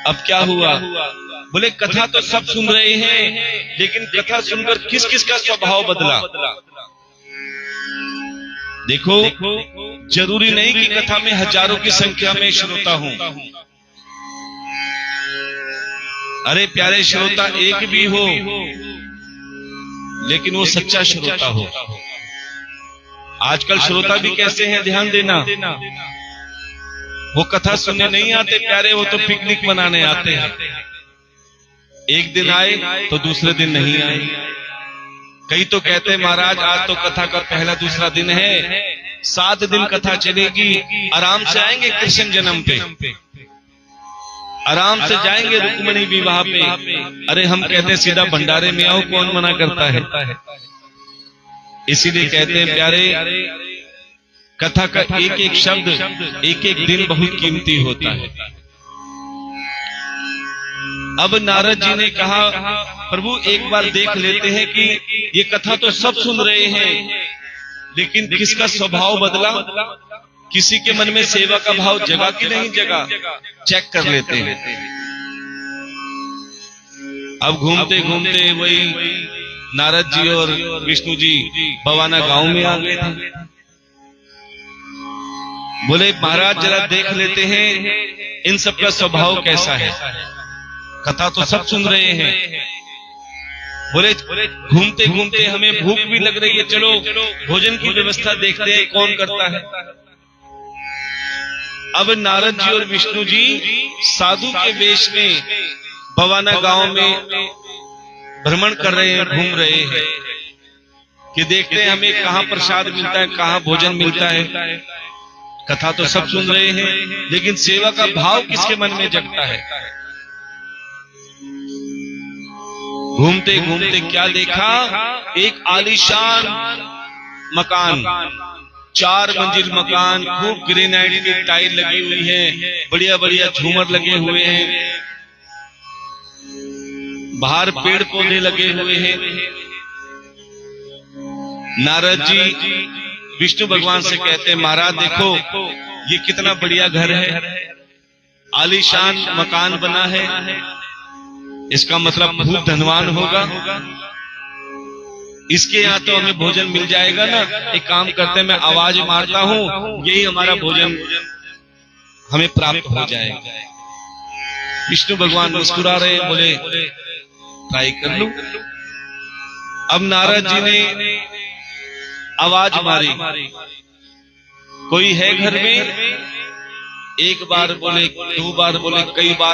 अब क्या हुआ? बोले कथा तो सब सुन रहे हैं, लेकिन कथा सुनकर किस किस का स्वभाव बदला। देखो, जरूरी नहीं कि कथा में हजारों की संख्या में श्रोता हूं। अरे प्यारे श्रोता एक भी हो, लेकिन वो सच्चा श्रोता हो। आजकल श्रोता भी कैसे हैं, ध्यान देना। वो कथा सुनने नहीं आते प्यारे, वो तो पिकनिक मनाने आते हैं। एक दिन आए तो दूसरे दिन नहीं आए। कई तो कहते हैं महाराज आज तो कथा का पहला दूसरा दिन है, 7 दिन कथा चलेगी, आराम से आएंगे कृष्ण जन्म पे, आराम से जाएंगे रुक्मिणी विवाह पे। अरे हम कहते हैं सीधा भंडारे में आओ, कौन मना करता है। इसीलिए कहते हैं प्यारे, कथा का एक एक शब्द, एक एक दिन बहुत कीमती होता है। अब नारद जी ने कहा प्रभु एक बार देख लेते हैं कि ये कथा तो सब सुन रहे हैं, लेकिन किसका स्वभाव बदला, किसी के मन में सेवा का भाव जगा कि नहीं जगा, चेक कर लेते हैं। अब घूमते घूमते वही नारद जी और विष्णु जी बवाना गांव में आ गए थे। बोले महाराज जरा देख लेते हैं इन सब का स्वभाव कैसा है, कथा तो सब सुन रहे हैं। बोले घूमते घूमते हमें भूख भी लग रही है, चलो भोजन की व्यवस्था देखते हैं कौन करता है। अब नारद जी और विष्णु जी साधु के वेश में बवाना गांव में भ्रमण कर रहे हैं, घूम रहे हैं कि देखते हैं हमें कहां प्रसाद मिलता है, कहां भोजन मिलता है। कथा तो सब सुन रहे हैं, लेकिन सेवा का भाव किसके मन में जगता है। घूमते घूमते क्या देखा, एक आलीशान मकान, 4 मंजिल मकान, खूब ग्रेनाइट की टाइल लगी हुई है, बढ़िया बढ़िया झूमर लगे हुए हैं, बाहर पेड़ पौधे लगे हुए हैं। नारद जी विष्णु भगवान से कहते हैं महाराज देखो ये कितना बढ़िया घर है, आलीशान मकान बना है, इसका मतलब बहुत धनवान होगा, इसके यहाँ तो हमें भोजन मिल जाएगा ना। एक काम करते हैं मैं आवाज मारता हूँ, यही हमारा भोजन हमें प्राप्त हो जाएगा। विष्णु भगवान मुस्कुरा रहे हैं, बोले ट्राई कर लो। अब नारद जी ने आवाज मारी, कोई है घर में? एक बार बोले, 2 बार बोले, कई बार